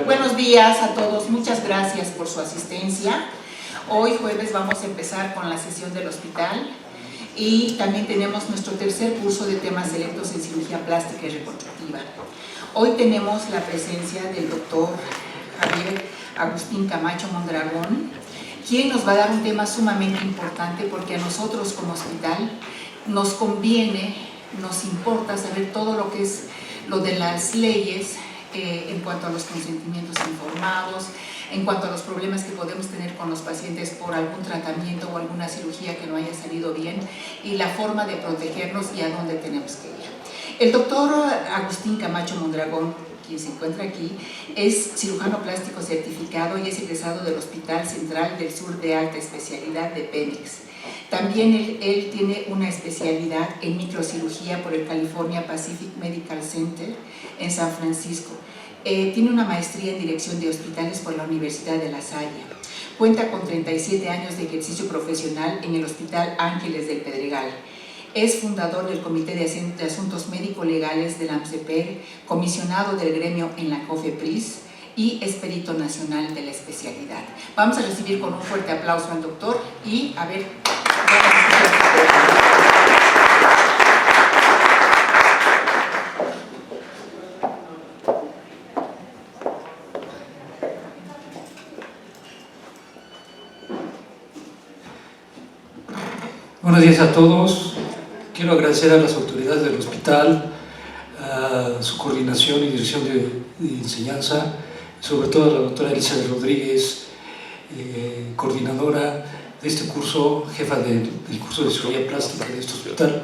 Buenos días a todos, muchas gracias por su asistencia. Hoy jueves vamos a empezar con la sesión del hospital y también tenemos nuestro tercer curso de temas selectos en cirugía plástica y reconstructiva. Hoy tenemos la presencia del doctor Javier Agustín Camacho Mondragón, quien nos va a dar un tema sumamente importante porque a nosotros como hospital nos conviene, nos importa saber todo lo que es lo de las leyes en cuanto a los consentimientos informados, en cuanto a los problemas que podemos tener con los pacientes por algún tratamiento o alguna cirugía que no haya salido bien y la forma de protegernos y a dónde tenemos que ir. El doctor Agustín Camacho Mondragón, quien se encuentra aquí, es cirujano plástico certificado y es egresado del Hospital Central del Sur de Alta Especialidad de Pemex. También él tiene una especialidad en microcirugía por el California Pacific Medical Center en San Francisco. Tiene una maestría en dirección de hospitales por la Universidad de La Salle. Cuenta con 37 años de ejercicio profesional en el Hospital Ángeles del Pedregal. Es fundador del Comité de Asuntos Médico-Legales del AMCEPER, comisionado del gremio en la COFEPRIS y es perito nacional de la especialidad. Vamos a recibir con un fuerte aplauso al doctor y a ver... Buenos días a todos. Quiero agradecer a las autoridades del hospital, a su coordinación y dirección de enseñanza, sobre todo a la doctora Elizabeth Rodríguez, coordinadora de este curso, jefa del curso de cirugía plástica de este hospital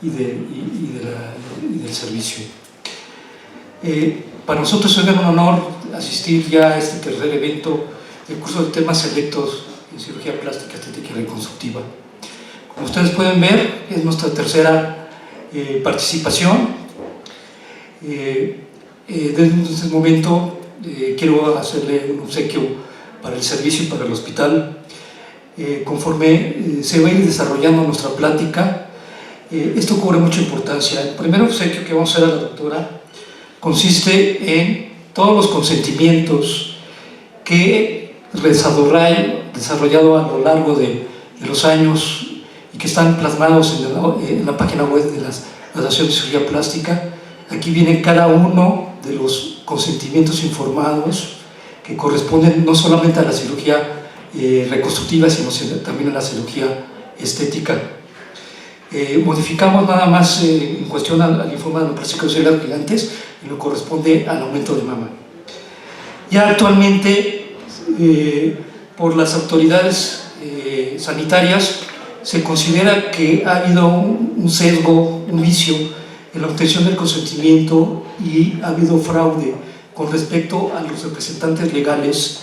y del servicio. Para nosotros es un honor asistir ya a este tercer evento del curso de temas selectos en cirugía plástica, estética y reconstructiva. Como ustedes pueden ver, es nuestra tercera participación. Desde este momento quiero hacerle un obsequio para el servicio y para el hospital. Conforme se va a ir desarrollando nuestra plática, esto cubre mucha importancia. El primer obsequio que vamos a hacer a la doctora consiste en todos los consentimientos que desarrollado a lo largo de los años y que están plasmados en la página web de la Asociación de Cirugía Plástica. Aquí viene cada uno de los consentimientos informados que corresponden no solamente a la cirugía reconstructiva, sino también a la cirugía estética. Modificamos nada más en cuestión al informe de la plástica de células gigantes y lo corresponde al aumento de mama. Ya actualmente, por las autoridades sanitarias, se considera que ha habido un sesgo, un vicio en la obtención del consentimiento y ha habido fraude con respecto a los representantes legales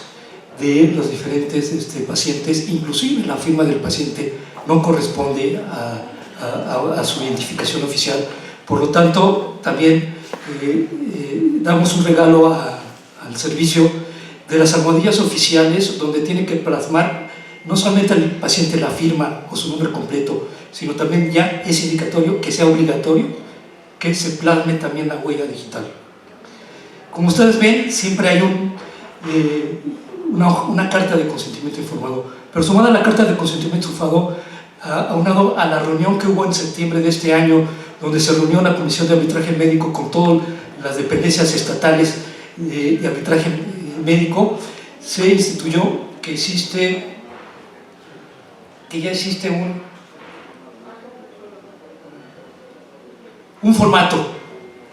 de los diferentes pacientes, inclusive la firma del paciente no corresponde a su identificación oficial. Por lo tanto, también damos un regalo al servicio de las almohadillas oficiales, donde tiene que plasmar no solamente el paciente la firma o su nombre completo, sino también ya es indicatorio que sea obligatorio que se plasme también la huella digital. Como ustedes ven, siempre hay una carta de consentimiento informado, pero sumada a la carta de consentimiento informado, aunado a la reunión que hubo en septiembre de este año, donde se reunió la Comisión de Arbitraje Médico con todas las dependencias estatales de arbitraje médico, se instituyó que ya existe un formato.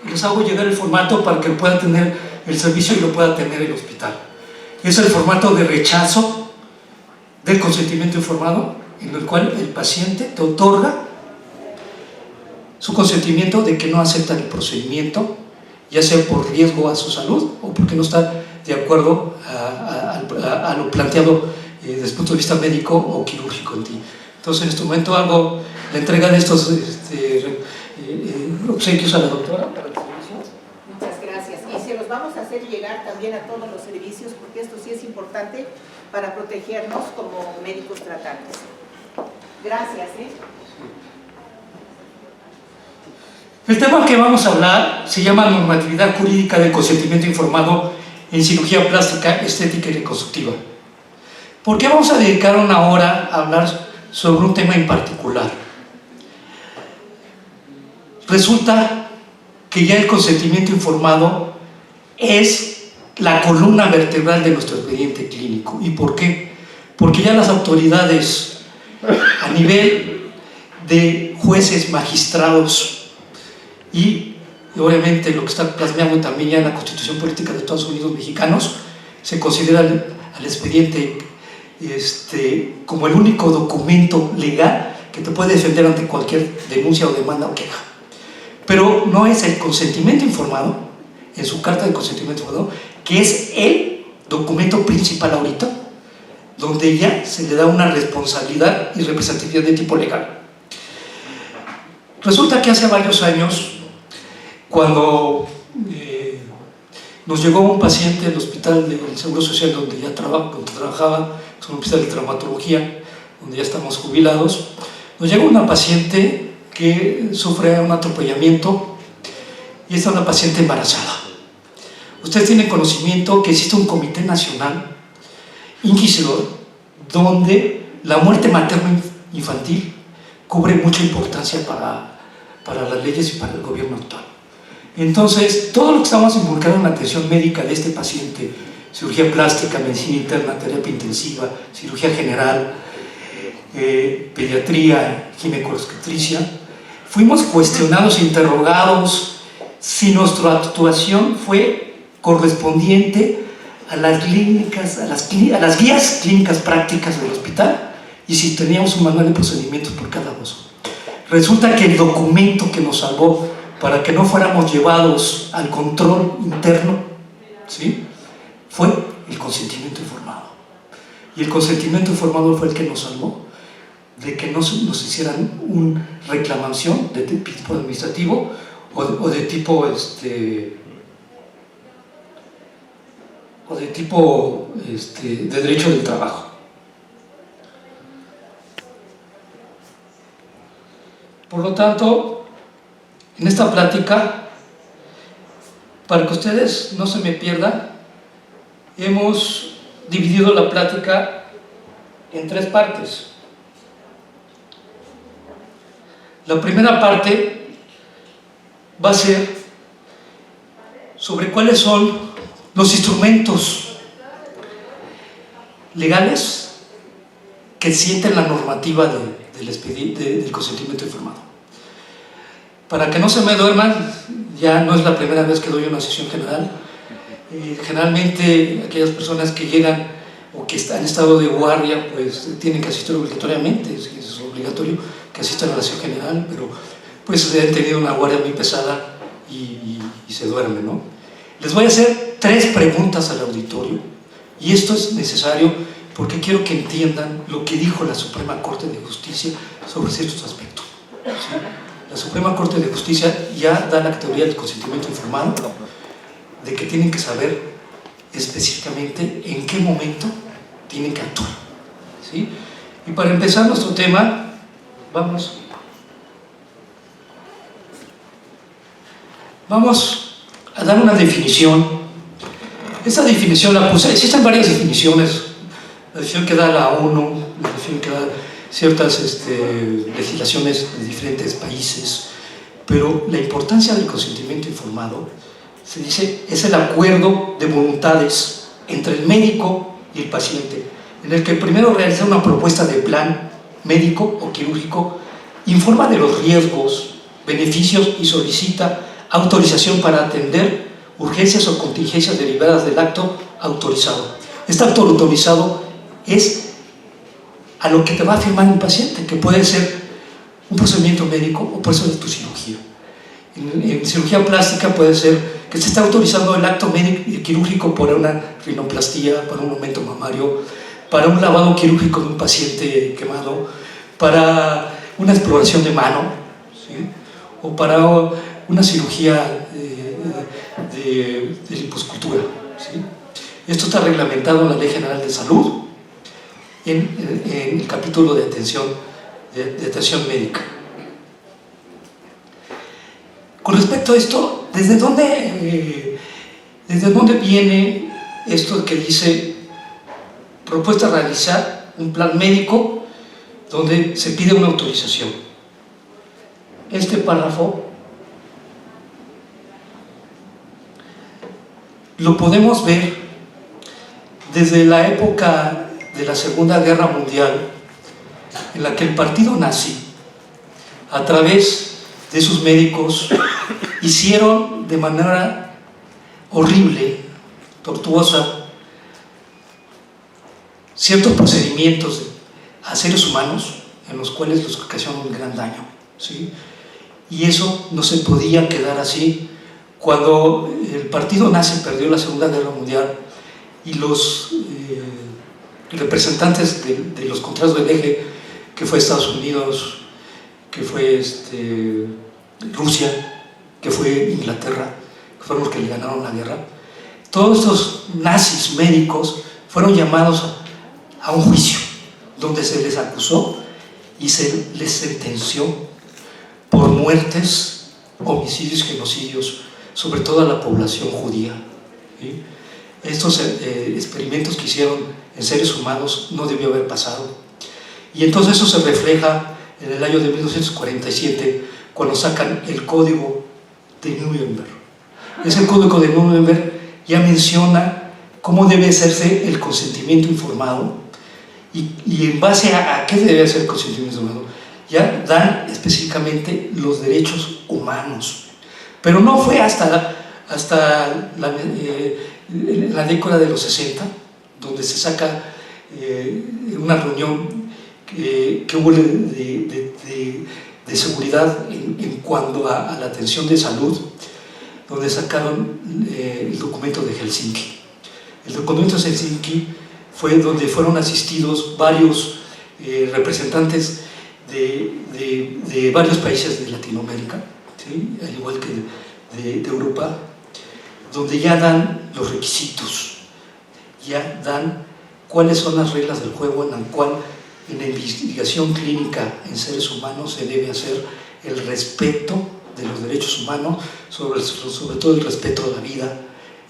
Les hago llegar el formato para que pueda tener el servicio y lo pueda tener el hospital. Es el formato de rechazo del consentimiento informado, en el cual el paciente te otorga su consentimiento de que no acepta el procedimiento, ya sea por riesgo a su salud o porque no está de acuerdo a lo planteado desde el punto de vista médico o quirúrgico en ti. Entonces, en este momento hago la entrega de estos obsequios a la doctora para el servicio. Muchas gracias. Y se los vamos a hacer llegar también a todos los servicios, porque esto sí es importante para protegernos como médicos tratantes. Gracias. El tema que vamos a hablar se llama normatividad jurídica del consentimiento informado en cirugía plástica, estética y reconstructiva. ¿Por qué vamos a dedicar una hora a hablar sobre un tema en particular? Resulta que ya el consentimiento informado es la columna vertebral de nuestro expediente clínico. ¿Y por qué? Porque ya las autoridades a nivel de jueces, magistrados y obviamente lo que está plasmado también ya en la Constitución Política de Estados Unidos mexicanos, se considera al expediente como el único documento legal que te puede defender ante cualquier denuncia o demanda o queja. Pero no es el consentimiento informado, en su carta de consentimiento informado, que es el documento principal ahorita, donde ya se le da una responsabilidad y representatividad de tipo legal. Resulta que hace varios años, cuando nos llegó un paciente al hospital del Seguro Social donde trabajaba, es un hospital de traumatología, donde ya estamos jubilados, nos llegó una paciente que sufre un atropellamiento y es una paciente embarazada. Ustedes tienen conocimiento que existe un comité nacional inquisidor donde la muerte materno-infantil cubre mucha importancia para las leyes y para el gobierno actual. Entonces, todo lo que estamos involucrados en la atención médica de este paciente, cirugía plástica, medicina interna, terapia intensiva, cirugía general, pediatría, gineco-obstetricia, fuimos cuestionados e interrogados si nuestra actuación fue correspondiente a las guías clínicas prácticas del hospital y si teníamos un manual de procedimientos por cada uso. Resulta que el documento que nos salvó para que no fuéramos llevados al control interno, ¿sí?, fue el consentimiento informado. Y el consentimiento informado fue el que nos salvó de que no nos hicieran una reclamación de tipo administrativo o de tipo de derecho del trabajo. Por lo tanto, en esta plática, para que ustedes no se me pierdan, hemos dividido la plática en 3 partes. La primera parte va a ser sobre cuáles son los instrumentos legales que sienten la normativa del consentimiento informado. Para que no se me duerman, ya no es la primera vez que doy una sesión general. Generalmente aquellas personas que llegan o que han estado de guardia, pues tienen que asistir obligatoriamente, es obligatorio que asistan a la sesión general, pero pues han tenido una guardia muy pesada y se duermen, ¿no? Les voy a hacer 3 preguntas al auditorio y esto es necesario porque quiero que entiendan lo que dijo la Suprema Corte de Justicia sobre ciertos aspectos, ¿sí? La Suprema Corte de Justicia ya da la categoría del consentimiento informado, de que tienen que saber específicamente en qué momento tienen que actuar, ¿sí? Y para empezar nuestro tema, vamos a dar una definición. Esta definición la puse, existen varias definiciones, la definición que da la ONU, la definición que da ciertas legislaciones de diferentes países, pero la importancia del consentimiento informado, se dice, es el acuerdo de voluntades entre el médico y el paciente, en el que primero realiza una propuesta de plan médico o quirúrgico, informa de los riesgos, beneficios y solicita autorización para atender urgencias o contingencias derivadas del acto autorizado. Este acto autorizado es a lo que te va a firmar un paciente, que puede ser un procedimiento médico o puede ser tu cirugía. En cirugía plástica puede ser que se está autorizando el acto médico y quirúrgico para una rinoplastía, para un aumento mamario, para un lavado quirúrgico de un paciente quemado, para una exploración de mano, ¿sí?, o para una cirugía de liposcultura, ¿sí? Esto está reglamentado en la Ley General de Salud, en el capítulo de atención médica. Con respecto a esto, ¿desde dónde viene esto que dice propuesta a realizar un plan médico donde se pide una autorización? Este párrafo lo podemos ver desde la época de la Segunda Guerra Mundial, en la que el partido nazi, a través de sus médicos, hicieron de manera horrible, tortuosa, ciertos procedimientos a seres humanos en los cuales les ocasionan un gran daño, ¿sí? Y eso no se podía quedar así. Cuando el partido nazi perdió la Segunda Guerra Mundial y los representantes de los contrarios del eje, que fue Estados Unidos, que fue Rusia, que fue Inglaterra, que fueron los que le ganaron la guerra, todos estos nazis médicos fueron llamados a un juicio donde se les acusó y se les sentenció por muertes, homicidios, genocidios, sobre todo a la población judía, ¿sí? Estos experimentos que hicieron en seres humanos no debió haber pasado. Y entonces eso se refleja en el año de 1947, cuando sacan el Código de Nuremberg. Ese Código de Nuremberg ya menciona cómo debe hacerse el consentimiento informado y en base a qué debe ser el consentimiento informado. Ya dan específicamente los derechos humanos. Pero no fue hasta la década de los 60, donde se saca una reunión que hubo de seguridad en cuanto a la atención de salud, donde sacaron el documento de Helsinki. El documento de Helsinki fue donde fueron asistidos varios representantes de varios países de Latinoamérica, ¿sí? Al igual que de Europa, donde ya dan los requisitos, ya dan cuáles son las reglas del juego en la cual en la investigación clínica en seres humanos se debe hacer el respeto de los derechos humanos, sobre todo el respeto de la vida,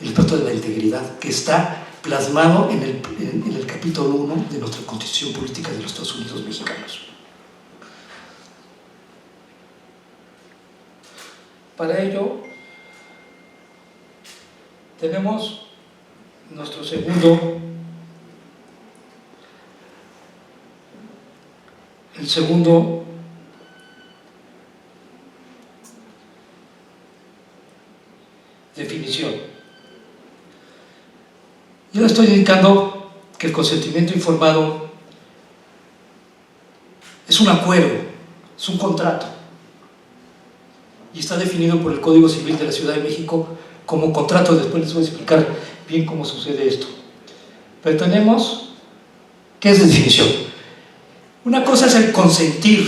el respeto de la integridad, que está plasmado en el capítulo 1 de nuestra Constitución Política de los Estados Unidos Mexicanos. Para ello, tenemos nuestro el segundo definición. Yo le estoy indicando que el consentimiento informado es un acuerdo, es un contrato, y está definido por el Código Civil de la Ciudad de México como contrato. Después les voy a explicar bien cómo sucede esto. Pero tenemos, ¿qué es definición? Una cosa es el consentir,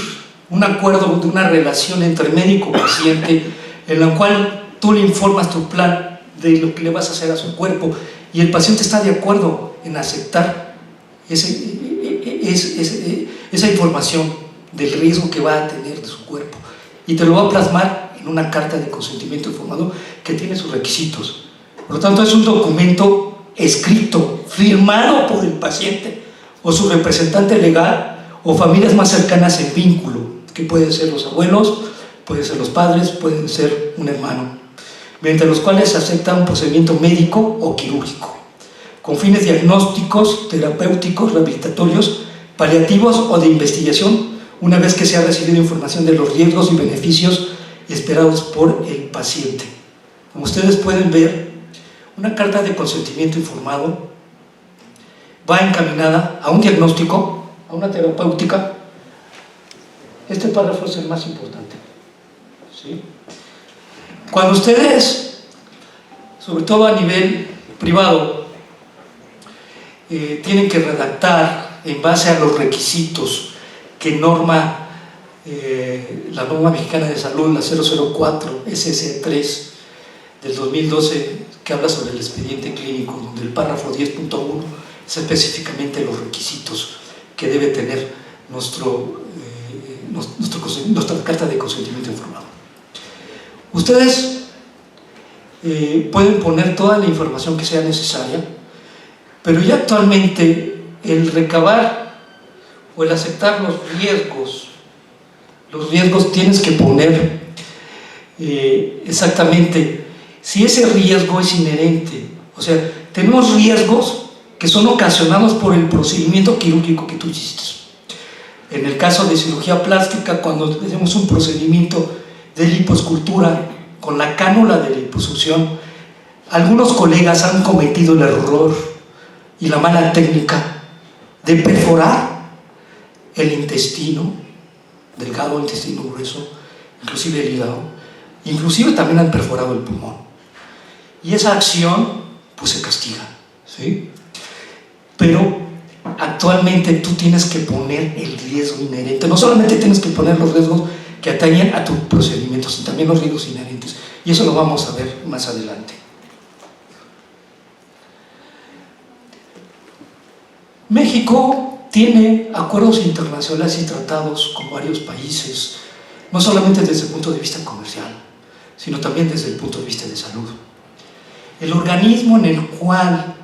un acuerdo de una relación entre médico y paciente, en la cual tú le informas tu plan de lo que le vas a hacer a su cuerpo y el paciente está de acuerdo en aceptar esa información del riesgo que va a tener de su cuerpo y te lo va a plasmar en una carta de consentimiento informado que tiene sus requisitos. Por lo tanto, es un documento escrito, firmado por el paciente o su representante legal o familias más cercanas en vínculo, que pueden ser los abuelos, pueden ser los padres, pueden ser un hermano, mediante los cuales se acepta un procedimiento médico o quirúrgico, con fines diagnósticos, terapéuticos, rehabilitatorios, paliativos o de investigación, una vez que se ha recibido información de los riesgos y beneficios esperados por el paciente. Como ustedes pueden ver, una carta de consentimiento informado va encaminada a un diagnóstico, a una terapéutica. Este párrafo es el más importante, ¿sí? Cuando ustedes, sobre todo a nivel privado, tienen que redactar en base a los requisitos que norma la norma mexicana de salud, la 004 SC3 del 2012, que habla sobre el expediente clínico, donde el párrafo 10.1 es específicamente los requisitos que debe tener nuestra carta de consentimiento informado. Ustedes pueden poner toda la información que sea necesaria, pero ya actualmente el recabar o el aceptar los riesgos tienes que poner exactamente si ese riesgo es inherente. O sea, tenemos riesgos que son ocasionados por el procedimiento quirúrgico que tú hiciste. En el caso de cirugía plástica, cuando hacemos un procedimiento de lipoescultura con la cánula de liposucción, algunos colegas han cometido el error y la mala técnica de perforar el intestino delgado, el intestino grueso, inclusive el hígado, inclusive también han perforado el pulmón. Y esa acción pues se castiga, ¿sí? Pero actualmente tú tienes que poner el riesgo inherente. No solamente tienes que poner los riesgos que atañen a tu procedimiento, sino también los riesgos inherentes. Y eso lo vamos a ver más adelante. México tiene acuerdos internacionales y tratados con varios países, no solamente desde el punto de vista comercial, sino también desde el punto de vista de salud. El organismo en el cual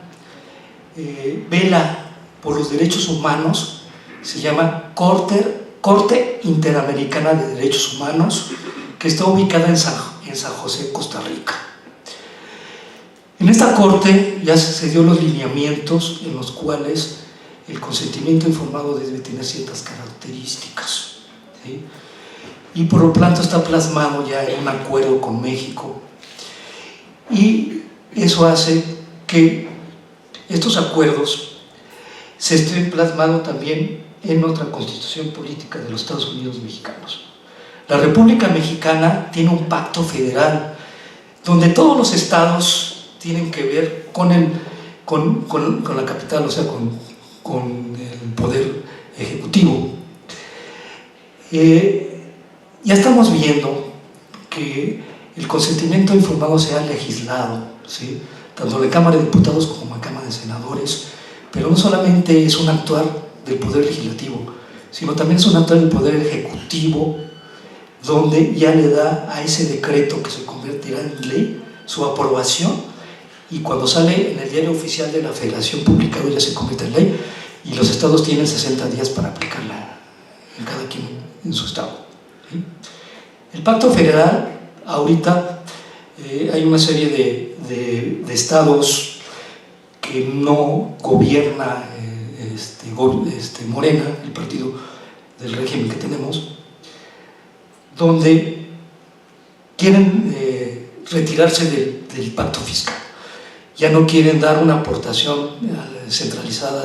vela por los derechos humanos se llama Corte Interamericana de Derechos Humanos, que está ubicada en San José, Costa Rica. En esta corte ya se dio los lineamientos en los cuales el consentimiento informado debe tener ciertas características, ¿sí? Y por lo tanto está plasmado ya en un acuerdo con México, y eso hace que estos acuerdos se estén plasmados también en otra constitución política de los Estados Unidos mexicanos. La República Mexicana tiene un pacto federal donde todos los estados tienen que ver con la capital, o sea, con el poder ejecutivo. Ya estamos viendo que el consentimiento informado se ha legislado, ¿sí? Tanto en la Cámara de Diputados como en la Cámara de Senadores, pero no solamente es un actuar del Poder Legislativo, sino también es un actuar del Poder Ejecutivo, donde ya le da a ese decreto que se convertirá en ley su aprobación, y cuando sale en el Diario Oficial de la Federación publicado ya se convierte en ley, y los estados tienen 60 días para aplicarla en cada quien en su estado, ¿sí? El Pacto Federal, ahorita hay una serie de estados que no gobierna Morena, el partido del régimen que tenemos, donde quieren retirarse del pacto fiscal. Ya no quieren dar una aportación centralizada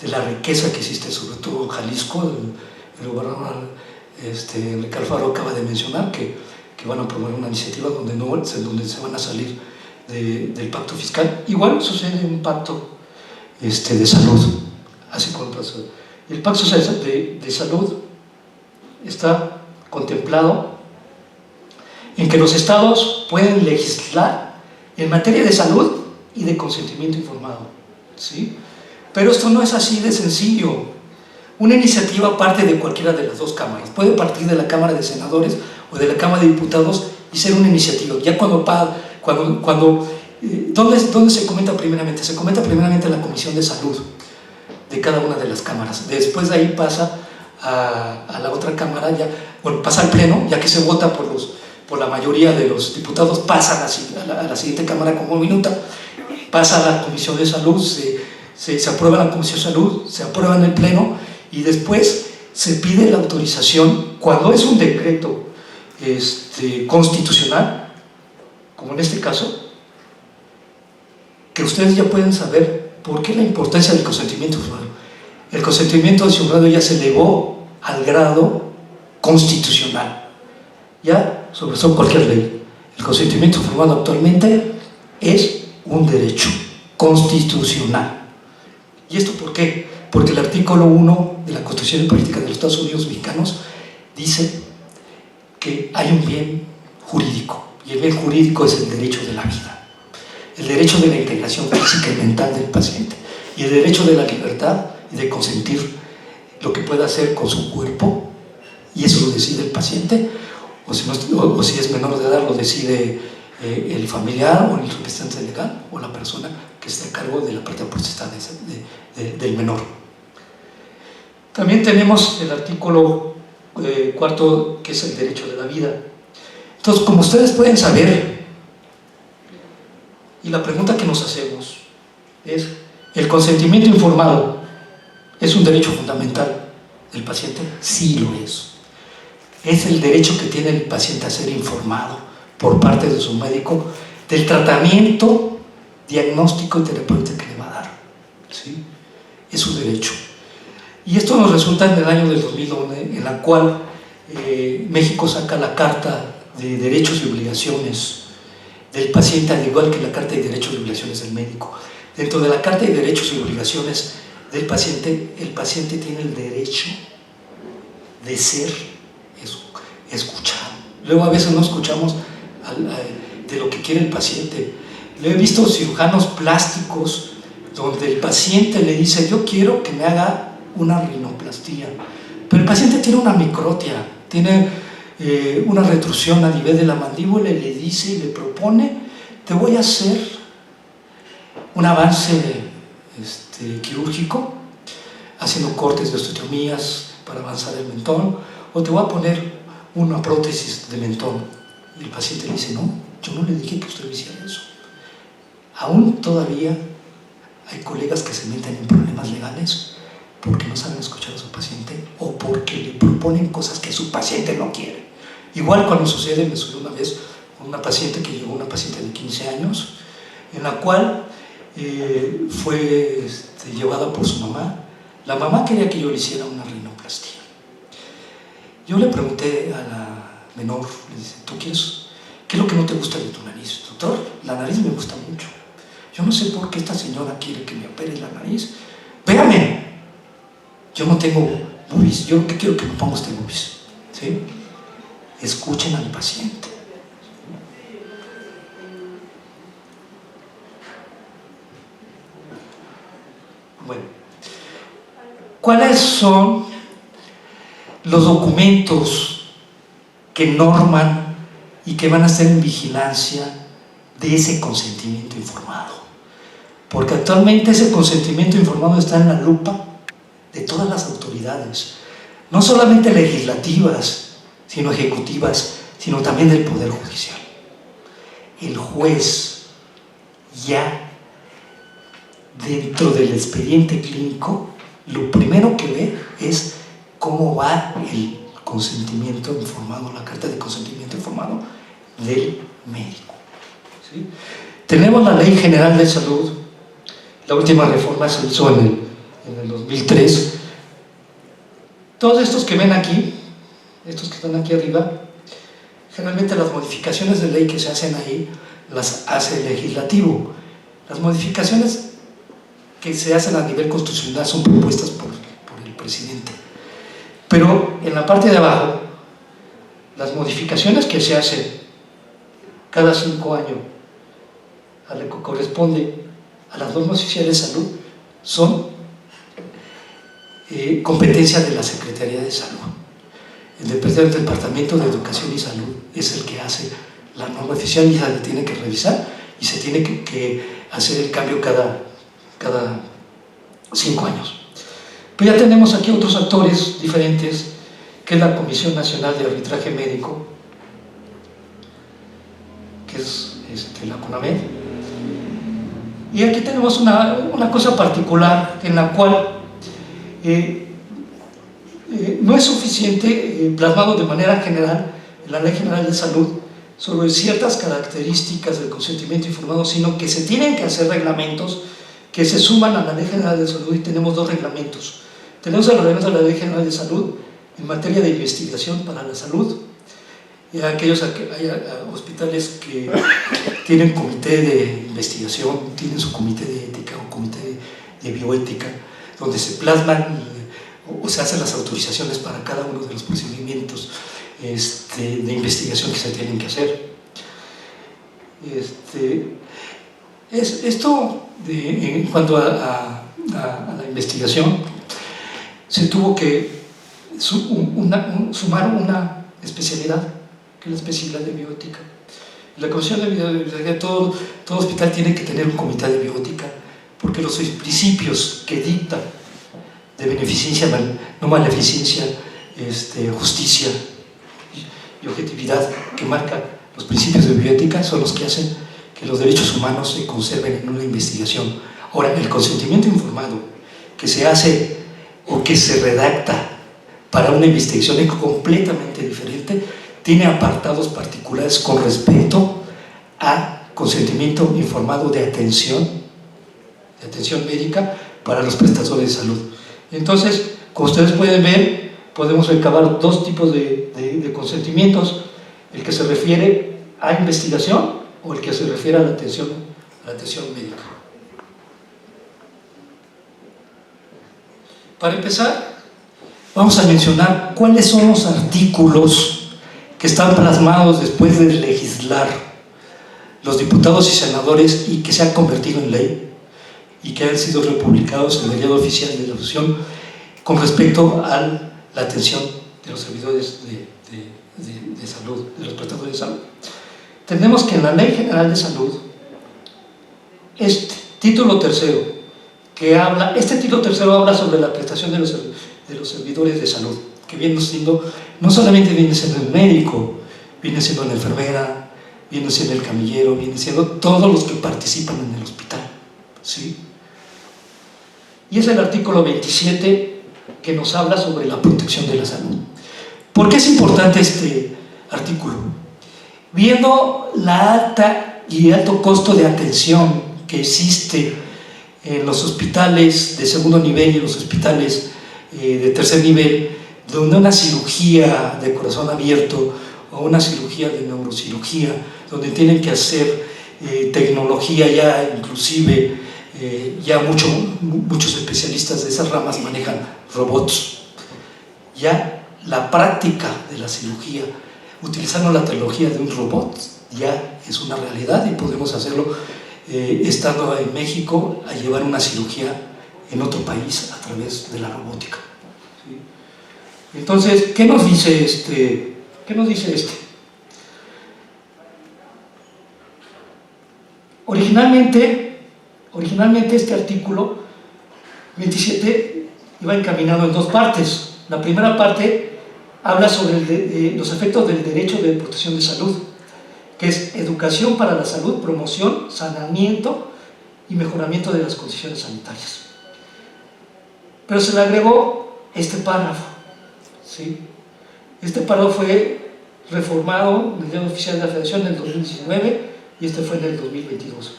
de la riqueza que existe, sobre todo en Jalisco. El gobernador Enrique Alfaro acaba de mencionar que van a promover una iniciativa donde se van a salir del pacto fiscal. Igual sucede en un pacto de salud, así como el pacto. El pacto de salud está contemplado en que los estados pueden legislar en materia de salud y de consentimiento informado, ¿sí? Pero esto no es así de sencillo. Una iniciativa parte de cualquiera de las dos cámaras, puede partir de la Cámara de Senadores o de la Cámara de Diputados y ser una iniciativa. Ya ¿dónde se comenta primeramente? Se comenta primeramente en la Comisión de Salud de cada una de las cámaras. Después de ahí pasa a la otra cámara, pasa al Pleno, ya que se vota por la mayoría de los diputados, pasa a la siguiente cámara como minuta, pasa a la Comisión de Salud, se aprueba en la Comisión de Salud, se aprueba en el Pleno, y después se pide la autorización cuando es un decreto constitucional, como en este caso, que ustedes ya pueden saber por qué la importancia del consentimiento informado. El consentimiento informado ya se elevó al grado constitucional, ya sobre cualquier ley. El consentimiento informado actualmente es un derecho constitucional. ¿Y esto por qué? Porque el artículo 1 de la Constitución Política de los Estados Unidos Mexicanos dice que hay un bien jurídico, y el bien jurídico es el derecho de la vida, el derecho de la integración física y mental del paciente, y el derecho de la libertad y de consentir lo que pueda hacer con su cuerpo, y eso lo decide el paciente, o si es menor de edad, lo decide el familiar o el representante legal o la persona que esté a cargo de la parte potestad del menor. También tenemos el artículo cuarto, que es el derecho de la vida. Entonces, como ustedes pueden saber, y la pregunta que nos hacemos es: ¿el consentimiento informado es un derecho fundamental del paciente? Sí lo es. Es el derecho que tiene el paciente a ser informado por parte de su médico del tratamiento diagnóstico y terapéutico que le va a dar, ¿sí? Es su derecho. Y esto nos resulta en el año del 2009, en la cual México saca la Carta de Derechos y Obligaciones del paciente, al igual que la Carta de Derechos y Obligaciones del médico. Dentro de la Carta de Derechos y Obligaciones del paciente, el paciente tiene el derecho de ser escuchado. Luego a veces no escuchamos de lo que quiere el paciente. Lo he visto cirujanos plásticos donde el paciente le dice: yo quiero que me haga una rinoplastía, pero el paciente tiene una microtia, tiene una retrusión a nivel de la mandíbula, y le dice y le propone: te voy a hacer un avance quirúrgico haciendo cortes de osteotomías para avanzar el mentón, o te voy a poner una prótesis de mentón. Y el paciente le dice: no, yo no le dije que usted hiciera eso. Aún todavía hay colegas que se meten en problemas legales porque no saben escuchar a su paciente o porque le proponen cosas que su paciente no quiere. Igual cuando sucede, me sucedió una vez con una paciente que llegó, una paciente de 15 años, en la cual fue llevada por su mamá. La mamá quería que yo le hiciera una rinoplastía. Yo le pregunté a la menor, le dije: ¿tú quieres? ¿Qué es lo que no te gusta de tu nariz? Doctor, la nariz me gusta mucho. Yo no sé por qué esta señora quiere que me opere la nariz. Véame, yo no tengo boobies, yo lo que quiero es que me ponga este boobies, ¿sí? Escuchen al paciente. Bueno, ¿cuáles son los documentos que norman y que van a estar en vigilancia de ese consentimiento informado? Porque actualmente ese consentimiento informado está en la lupa de todas las autoridades, no solamente legislativas, sino ejecutivas, sino también del Poder Judicial. El juez ya dentro del expediente clínico, lo primero que ve es cómo va el consentimiento informado, la carta de consentimiento informado del médico, ¿sí? Tenemos la Ley General de Salud. La última reforma se hizo en el 2003. Todos estos que ven aquí, estos que están aquí arriba, generalmente las modificaciones de ley que se hacen ahí las hace el legislativo. Las modificaciones que se hacen a nivel constitucional son propuestas por el presidente. Pero en la parte de abajo, las modificaciones que se hacen cada 5 años a lo que corresponde a las normas oficiales de salud son competencia de la Secretaría de Salud. El Departamento de Educación y Salud es el que hace la norma oficial y se tiene que revisar y se tiene que hacer el cambio cada 5 años. Pues ya tenemos aquí otros actores diferentes, que es la Comisión Nacional de Arbitraje Médico, que es la CONAMED. Y aquí tenemos una cosa particular en la cual no es suficiente plasmado de manera general en la Ley General de Salud sobre ciertas características del consentimiento informado, sino que se tienen que hacer reglamentos que se suman a la Ley General de Salud, y tenemos 2 reglamentos. Tenemos el reglamento de la Ley General de Salud en materia de investigación para la salud. Y hay hospitales que tienen comité de investigación, tienen su comité de ética o comité de bioética, donde se plasman o se hacen las autorizaciones para cada uno de los procedimientos de investigación que se tienen que hacer. En cuanto a la investigación, se tuvo que sumar una especialidad que es la especialidad de bioética. La Comisión de Bioética, todo hospital tiene que tener un comité de bioética, porque los principios que dictan de beneficencia, no maleficencia, justicia y objetividad, que marcan los principios de bioética, son los que hacen que los derechos humanos se conserven en una investigación. Ahora, el consentimiento informado que se hace o que se redacta para una investigación es completamente diferente, tiene apartados particulares con respecto a consentimiento informado de atención médica para los prestadores de salud. Entonces, como ustedes pueden ver, podemos recabar dos tipos de consentimientos: el que se refiere a investigación o el que se refiere a la atención médica. Para empezar, vamos a mencionar cuáles son los artículos que están plasmados después de legislar los diputados y senadores y que se han convertido en ley y que han sido republicados en el diario oficial de la Nación con respecto a la atención de los servidores de salud, de los prestadores de salud. Tenemos que en la Ley General de Salud, título tercero habla sobre la prestación de los servidores de salud, que viene siendo, no solamente viene siendo el médico, viene siendo la enfermera, viene siendo el camillero, viene siendo todos los que participan en el hospital, ¿sí? Y es el artículo 27 que nos habla sobre la protección de la salud. ¿Por qué es importante este artículo? Viendo la alta y alto costo de atención que existe en los hospitales de segundo nivel y en los hospitales de tercer nivel, donde una cirugía de corazón abierto o una cirugía de neurocirugía, donde tienen que hacer tecnología ya inclusive, ya muchos especialistas de esas ramas manejan robots. Ya la práctica de la cirugía, utilizando la tecnología de un robot, ya es una realidad y podemos hacerlo estando en México a llevar una cirugía en otro país a través de la robótica. ¿Sí? Entonces, ¿qué nos dice este? Originalmente este artículo 27 iba encaminado en dos partes. La primera parte habla sobre los efectos del derecho de protección de salud, que es educación para la salud, promoción, saneamiento y mejoramiento de las condiciones sanitarias. Pero se le agregó este párrafo, ¿sí? Este párrafo fue reformado en el Diario Oficial de la Federación en el 2019 y este fue en el 2022,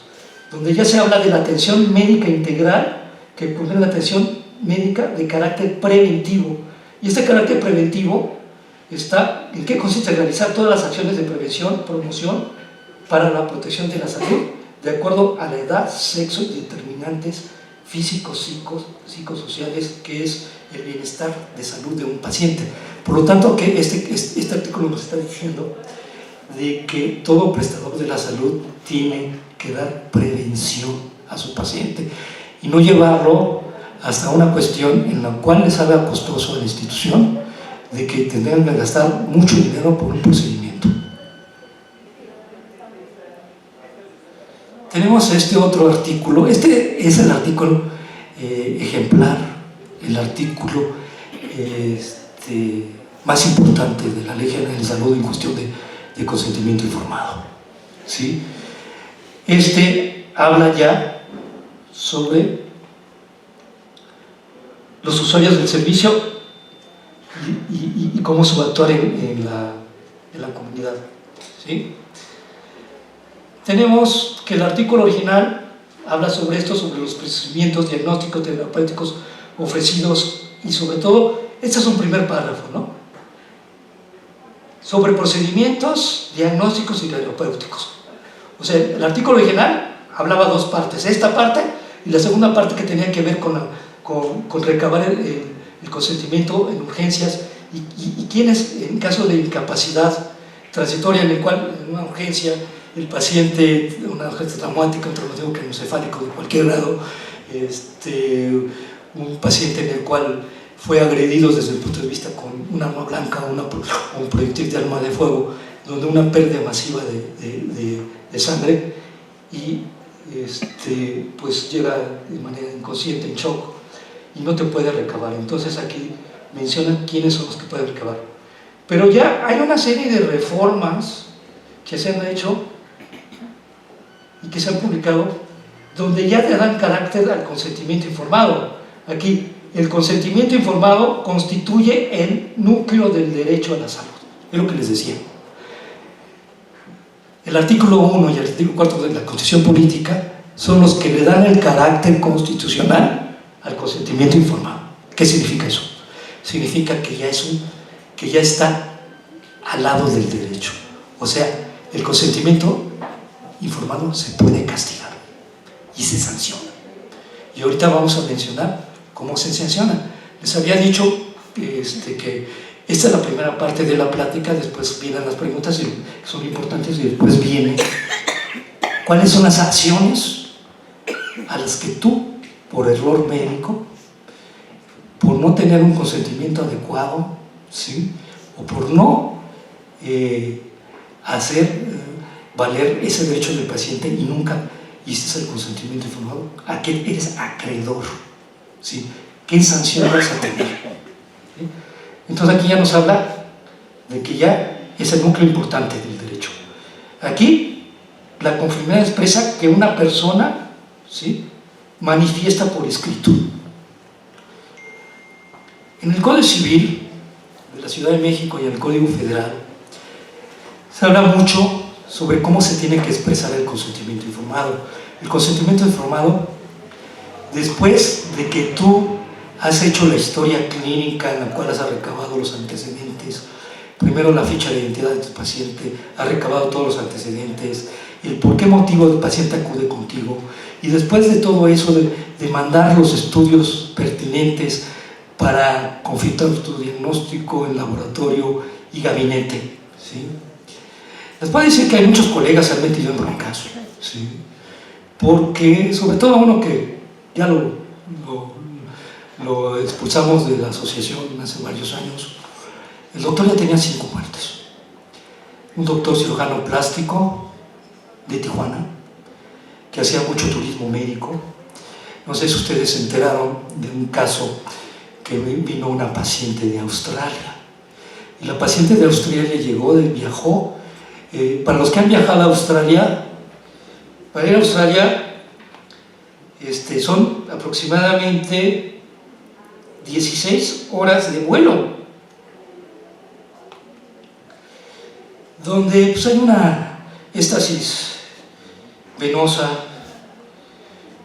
donde ya se habla de la atención médica integral, que comprende la atención médica de carácter preventivo. Y este carácter preventivo está en qué consiste: realizar todas las acciones de prevención, promoción para la protección de la salud, de acuerdo a la edad, sexo y determinantes físicos, psicosociales, que es el bienestar de salud de un paciente. Por lo tanto, que este artículo nos está diciendo de que todo prestador de la salud tiene que dar prevención a su paciente y no llevarlo hasta una cuestión en la cual le salga costoso a la institución, de que tendrán que gastar mucho dinero por un procedimiento. Tenemos este otro artículo. Este es el artículo ejemplar, el artículo más importante de la Ley General de Salud en cuestión de consentimiento informado, ¿sí? Habla ya sobre los usuarios del servicio y cómo se va a actuar en la comunidad, ¿sí? Tenemos que el artículo original habla sobre esto, sobre los procedimientos diagnósticos terapéuticos ofrecidos y sobre todo, este es un primer párrafo, ¿no? Sobre procedimientos diagnósticos y terapéuticos. O sea, el artículo original hablaba dos partes, esta parte y la segunda parte que tenía que ver con recabar el consentimiento en urgencias y quienes en caso de incapacidad transitoria en el cual en una urgencia el paciente, una urgencia traumática, un traumatismo craneoencefálico de cualquier grado, un paciente en el cual fue agredido desde el punto de vista con un arma blanca o un proyectil de arma de fuego, donde una pérdida masiva de sangre y pues llega de manera inconsciente, en shock, y no te puede recabar. Entonces aquí menciona quiénes son los que pueden recabar. Pero ya hay una serie de reformas que se han hecho y que se han publicado donde ya te dan carácter al consentimiento informado. Aquí, el consentimiento informado constituye el núcleo del derecho a la salud. Es lo que les decía. El artículo 1 y el artículo 4 de la Constitución Política son los que le dan el carácter constitucional al consentimiento informado. ¿Qué significa eso? Significa que ya está al lado del derecho. O sea, el consentimiento informado se puede castigar y se sanciona. Y ahorita vamos a mencionar cómo se sanciona. Les había dicho que esta es la primera parte de la plática, después vienen las preguntas que son importantes y después viene cuáles son las acciones a las que tú, por error médico, por no tener un consentimiento adecuado, ¿sí?, o por no hacer valer ese derecho del paciente y nunca hiciste el consentimiento informado, a que eres acreedor, ¿sí?, ¿qué sanción vas a tener? ¿Sí? Entonces aquí ya nos habla de que ya es el núcleo importante del derecho. Aquí la conformidad expresa que una persona, ¿sí?, manifiesta por escrito. En el Código Civil de la Ciudad de México y en el Código Federal se habla mucho sobre cómo se tiene que expresar el consentimiento informado. El consentimiento informado, después de que tú has hecho la historia clínica en la cual has recabado los antecedentes, primero la ficha de identidad de tu paciente, has recabado todos los antecedentes, el por qué motivo el paciente acude contigo, y después de todo eso de mandar los estudios pertinentes para confirmar tu diagnóstico en laboratorio y gabinete, ¿sí? Les puedo decir que hay muchos colegas que se han metido en broncas, ¿sí?, porque sobre todo uno que ya lo expulsamos de la asociación hace varios años, el doctor ya tenía 5 muertes. Un doctor cirujano plástico de Tijuana, que hacía mucho turismo médico. No sé si ustedes se enteraron de un caso que vino una paciente de Australia. Y la paciente de Australia viajó. Para los que han viajado a Australia, para ir a Australia son aproximadamente 16 horas de vuelo, donde pues, hay una éstasis venosa,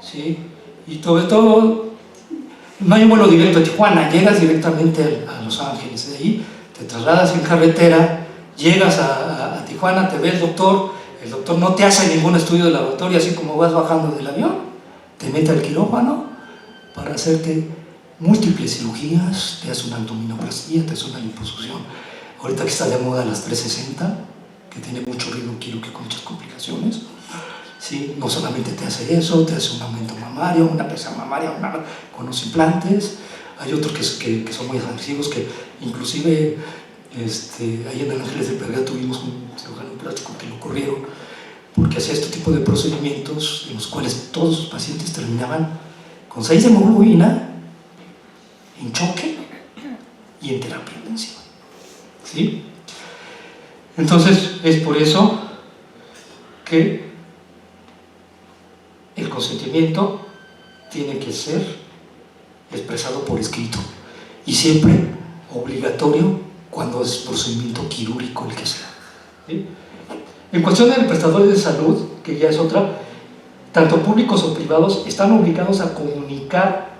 ¿sí?, y sobre todo no hay un vuelo directo a Tijuana, llegas directamente a Los Ángeles, de ahí te trasladas en carretera, llegas a Tijuana, te ve el doctor no te hace ningún estudio de laboratorio, así como vas bajando del avión, te mete al quirófano para hacerte múltiples cirugías, te hace una abdominoplastía, te hace una liposucción, ahorita que está de moda las 360, que tiene mucho riesgo quirúrgico con muchas complicaciones, ¿sí? No solamente te hace eso, te hace un aumento mamario, una presión mamaria con los implantes. Hay otros que son muy agresivos, que inclusive ahí en el Ángeles del Pedregal tuvimos un cirujano plástico que lo corrieron porque hacía este tipo de procedimientos en los cuales todos los pacientes terminaban con 6 de hemoglobina, en choque y en terapia intensiva, ¿sí? Entonces es por eso que el consentimiento tiene que ser expresado por escrito y siempre obligatorio cuando es procedimiento quirúrgico el que sea, ¿sí? En cuestión de prestadores de salud, que ya es otra, tanto públicos o privados están obligados a comunicar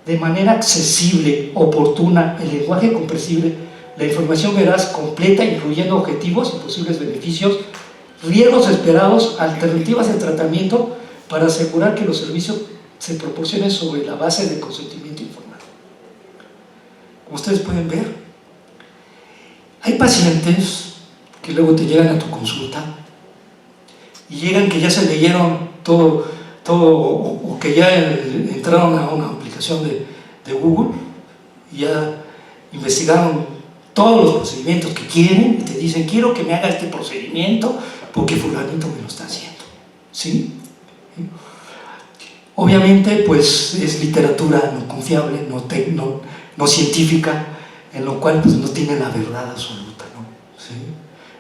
de manera accesible, oportuna, en lenguaje comprensible, la información veraz, completa, incluyendo objetivos y posibles beneficios, riesgos esperados, alternativas de tratamiento, para asegurar que los servicios se proporcionen sobre la base de consentimiento informado. Como ustedes pueden ver, hay pacientes que luego te llegan a tu consulta y llegan que ya se leyeron todo o que ya entraron a una aplicación de Google y ya investigaron todos los procedimientos que quieren y te dicen, quiero que me haga este procedimiento porque fulanito me lo está haciendo, ¿sí? Obviamente, pues es literatura no confiable, no científica, en lo cual pues no tiene la verdad absoluta, ¿no? ¿Sí?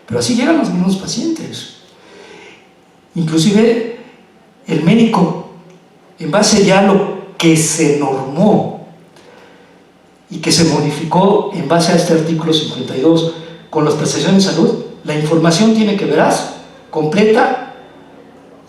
Pero así llegan los mismos pacientes. Inclusive el médico, en base ya a lo que se normó y que se modificó en base a este artículo 52 con las prestaciones de salud, la información tiene que veraz, completa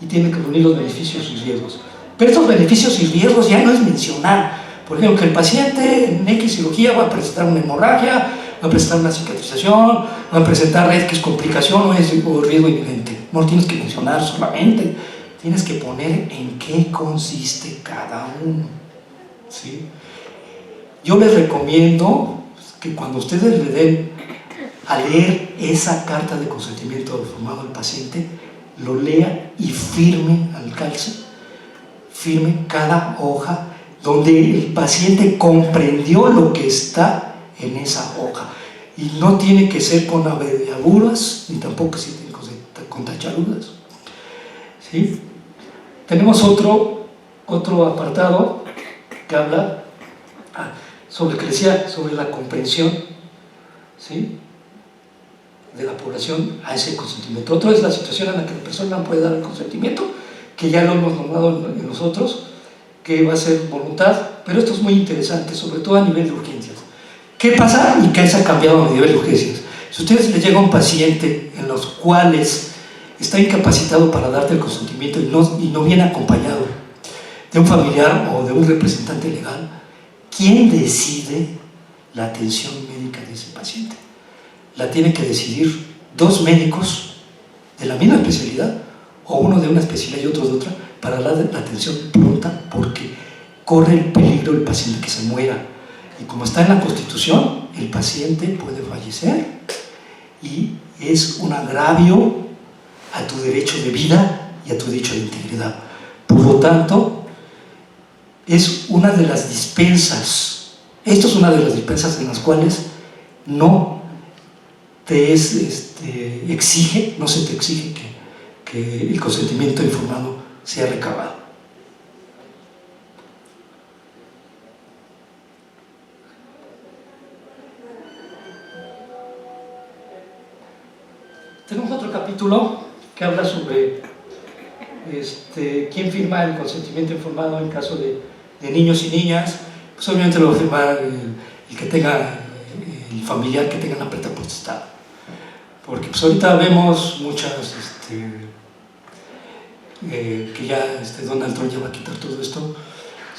y tiene que reunir los beneficios y riesgos. Pero estos beneficios y riesgos ya no es mencionar, por ejemplo, que el paciente en X cirugía va a presentar una hemorragia, va a presentar una cicatrización, va a presentar X complicación o riesgo inminente. No lo tienes que mencionar solamente, tienes que poner en qué consiste cada uno, ¿sí? Yo les recomiendo que cuando ustedes le den a leer esa carta de consentimiento informado al paciente, lo lea y firme al calce, firme cada hoja donde el paciente comprendió lo que está en esa hoja. Y no tiene que ser con abreviaturas, ni tampoco con tachaduras, ¿sí? Tenemos otro apartado que habla sobre, que decía, sobre la comprensión, ¿sí?, de la población a ese consentimiento. Otro es la situación en la que la persona no puede dar el consentimiento, que ya lo hemos nombrado en nosotros, que va a ser voluntad, pero esto es muy interesante, sobre todo a nivel de urgencias. ¿Qué pasa y qué se ha cambiado a nivel de urgencias? Si a ustedes les llega un paciente en los cuales está incapacitado para darte el consentimiento y no viene acompañado de un familiar o de un representante legal, ¿quién decide la atención médica de ese paciente? La tiene que decidir dos médicos de la misma especialidad, o uno de una especialidad y otro de otra, para dar la atención pronta, porque corre el peligro el paciente que se muera. Y como está en la Constitución, el paciente puede fallecer y es un agravio a tu derecho de vida y a tu derecho de integridad. Por lo tanto, es una de las dispensas, esto es una de las dispensas en las cuales no te exige, no se te exige que el consentimiento informado sea recabado. Tenemos otro capítulo que habla sobre quién firma el consentimiento informado en caso de niños y niñas. Pues obviamente lo va a firmar el que tenga, el familiar que tenga la preta potestad. Porque pues ahorita vemos muchas, que ya Donald Trump ya va a quitar todo esto,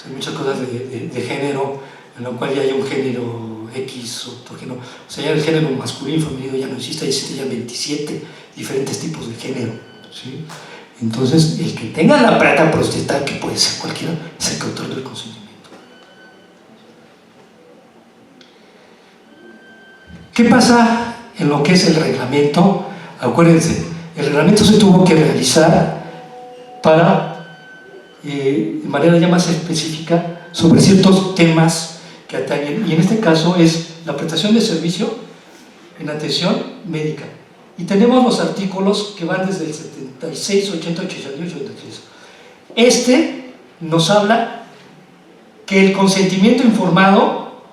son muchas cosas de género, en lo cual ya hay un género X, otro género, o sea, ya el género masculino y femenino ya no existe, existen ya 27 diferentes tipos de género, ¿sí? Entonces, el que tenga la preta potestad, que puede ser cualquiera, es el que otorga el consentimiento. ¿Qué pasa en lo que es el reglamento? Acuérdense, el reglamento se tuvo que realizar para, de manera ya más específica, sobre ciertos temas que atañen, y en este caso es la prestación de servicio en atención médica. Y tenemos los artículos que van desde el 76, 80, 88, 83. Nos habla que el consentimiento informado,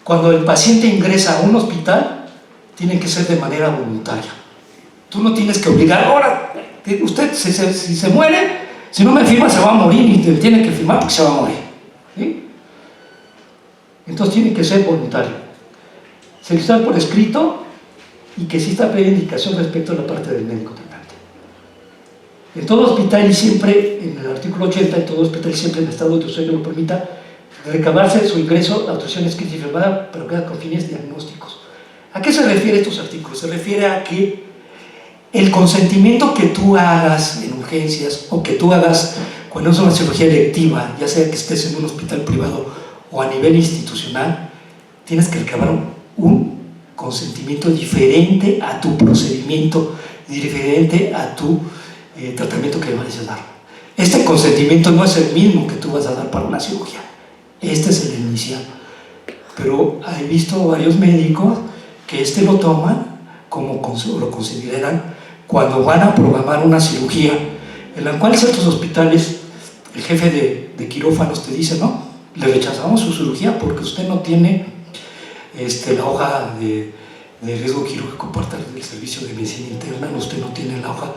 cuando el paciente ingresa a un hospital, tiene que ser de manera voluntaria. Tú no tienes que obligar, ahora, usted si se muere, si no me firma se va a morir y te tiene que firmar porque se va a morir, ¿sí? Entonces tiene que ser voluntario, solicitar por escrito y que exista previa indicación respecto a la parte del médico tratante. En todo hospital y siempre, en el artículo 80, en todo hospital y siempre en el estado de usuario lo permita, recabarse su ingreso, autorización escrita y firmada, pero queda con fines diagnósticos. ¿A qué se refiere estos artículos? Se refiere a que el consentimiento que tú hagas en urgencias o que tú hagas cuando es una cirugía electiva, ya sea que estés en un hospital privado o a nivel institucional, tienes que recabar un consentimiento diferente a tu procedimiento, diferente a tu tratamiento que le vayas a dar. Este consentimiento no es el mismo que tú vas a dar para una cirugía, este es el inicial. Pero he visto varios médicos que lo toman como lo consideran cuando van a programar una cirugía, en la cual ciertos hospitales, el jefe de quirófanos te dice, no, le rechazamos su cirugía porque usted no tiene la hoja de riesgo quirúrgico por parte del servicio de medicina interna, usted no tiene la hoja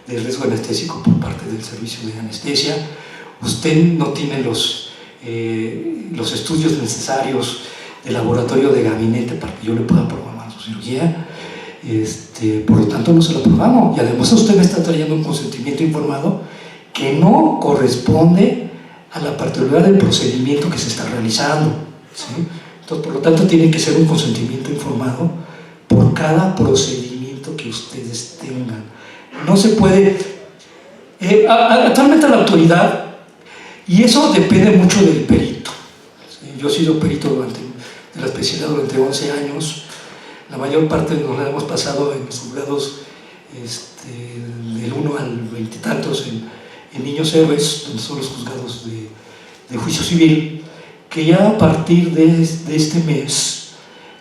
de riesgo anestésico por parte del servicio de anestesia, usted no tiene los estudios necesarios de laboratorio de gabinete para que yo le pueda programar su cirugía, por lo tanto no se lo programo, y además usted me está trayendo un consentimiento informado que no corresponde a la particularidad del procedimiento que se está realizando, ¿sí? Entonces, por lo tanto, tiene que ser un consentimiento informado por cada procedimiento que ustedes tengan. No se puede... actualmente la autoridad, y eso depende mucho del perito, ¿sí? Yo he sido perito de la especialidad durante 11 años, la mayor parte nos la hemos pasado en los juzgados del 1 al 20 y tantos en Niños Héroes, donde son los juzgados de juicio civil, que ya a partir de este mes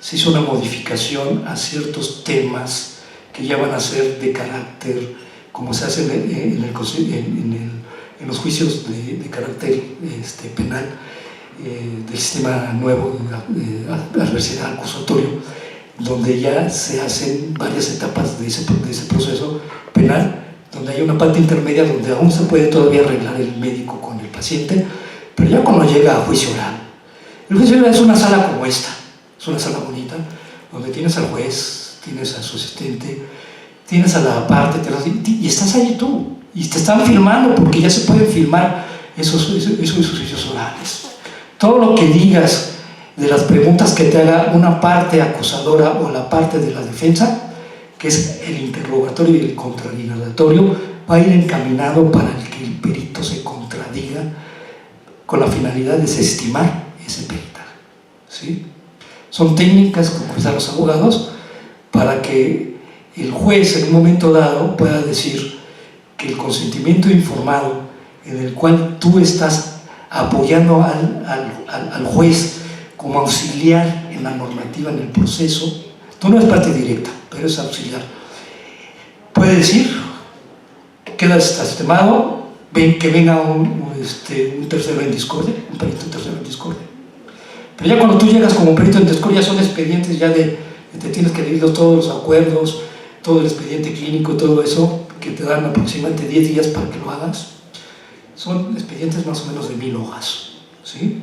se hizo una modificación a ciertos temas que ya van a ser de carácter, como se hace en los juicios de carácter penal del sistema nuevo de adversidad acusatorio, donde ya se hacen varias etapas de ese proceso penal, donde hay una parte intermedia donde aún se puede todavía arreglar el médico con el paciente, pero ya cuando llega a juicio oral, el juicio oral es una sala como esta, es una sala bonita, donde tienes al juez, tienes a su asistente, tienes a la parte, y estás allí tú, y te están filmando, porque ya se pueden filmar esos juicios orales. Todo lo que digas de las preguntas que te haga una parte acusadora o la parte de la defensa, que es el interrogatorio y el contradictorio, va a ir encaminado para que el perito se contradiga con la finalidad de desestimar ese peritaje, ¿sí? Son técnicas que usan los abogados para que el juez en un momento dado pueda decir que el consentimiento informado en el cual tú estás apoyando al juez como auxiliar en la normativa, en el proceso, tú no eres parte directa, pero es auxiliar. Puede decir, quedas estimado, que venga un tercero en discordia, un perito tercero en discordia. Pero ya cuando tú llegas como perito en discordia son expedientes ya te tienes que leer todos los acuerdos, todo el expediente clínico y todo eso, que te dan aproximadamente 10 días para que lo hagas. Son expedientes más o menos de 1000 hojas, ¿sí?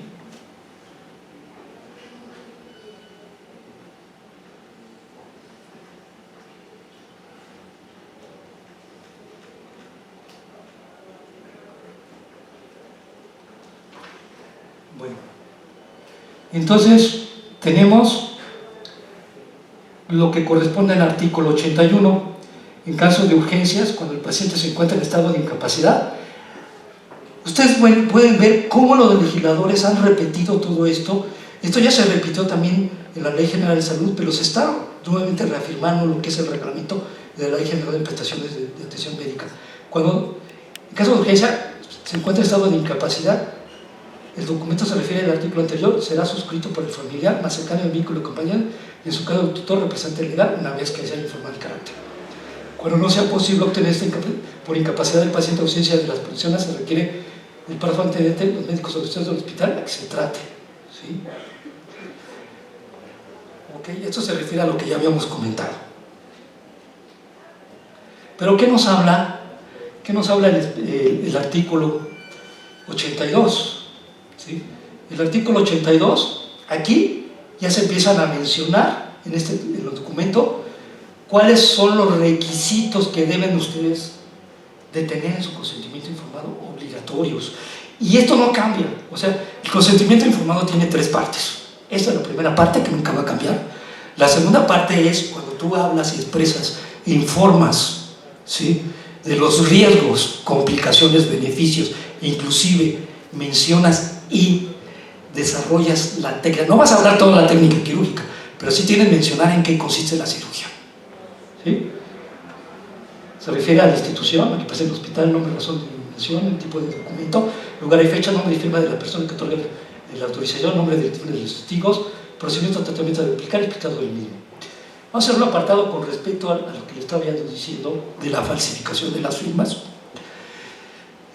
Bueno, entonces tenemos lo que corresponde al artículo 81, en caso de urgencias, cuando el paciente se encuentra en estado de incapacidad. Ustedes pueden ver cómo los legisladores han repetido todo esto. Esto ya se repitió también en la Ley General de Salud, pero se está nuevamente reafirmando lo que es el reglamento de la Ley General de Prestaciones de Atención Médica. Cuando, en caso de urgencia, se encuentra en estado de incapacidad, el documento se refiere al artículo anterior, será suscrito por el familiar más cercano del vínculo de compañía y en su caso el tutor representante legal una vez que haya informado el carácter. Cuando no sea posible obtener por incapacidad del paciente ausencia de las personas, se requiere el párrafo antecedente, los médicos auxiliares del hospital a que se trate, ¿sí? Okay, esto se refiere a lo que ya habíamos comentado. Pero ¿qué nos habla? ¿Qué nos habla el artículo 82? ¿Sí? El artículo 82, aquí ya se empiezan a mencionar en el documento cuáles son los requisitos que deben ustedes de tener en su consentimiento informado obligatorios. Y esto no cambia, o sea, el consentimiento informado tiene 3 partes. Esta es la primera parte que nunca va a cambiar. La segunda parte es cuando tú hablas y expresas, informas, ¿sí?, de los riesgos, complicaciones, beneficios, e inclusive mencionas y desarrollas la técnica. No vas a hablar toda la técnica quirúrgica, pero sí tienes que mencionar en qué consiste la cirugía, ¿sí? Se refiere a la institución, a que pasa el hospital, nombre, razón de iluminación, el tipo de documento, lugar y fecha, nombre y firma de la persona que otorga la autorización, nombre de los testigos, procedimiento de tratamiento de aplicar y explicado del mismo. Vamos a hacerlo apartado con respecto a lo que le estaba diciendo de la falsificación de las firmas.